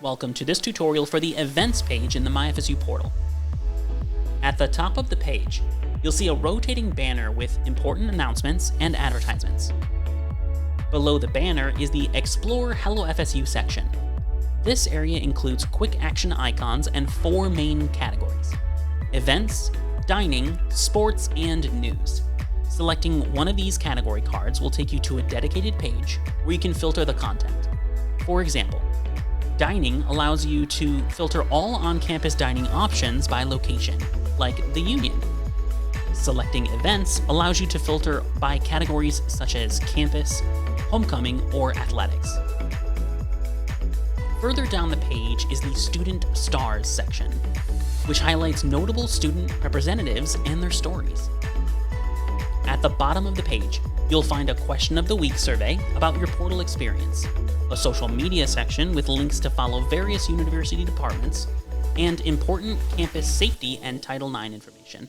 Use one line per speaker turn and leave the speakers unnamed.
Welcome to this tutorial for the Events page in the myFSU portal. At the top of the page, you'll see a rotating banner with important announcements and advertisements. Below the banner is the Explore Hello FSU section. This area includes quick action icons and 4 main categories: events, dining, sports, and news. Selecting one of these category cards will take you to a dedicated page where you can filter the content. For example, dining allows you to filter all on-campus dining options by location, like the Union. Selecting events allows you to filter by categories such as campus, homecoming, or athletics. Further down the page is the Student Stars section, which highlights notable student representatives and their stories. At the bottom of the page, you'll find a Question of the Week survey about your portal experience, a social media section with links to follow various university departments, and important campus safety and Title IX information.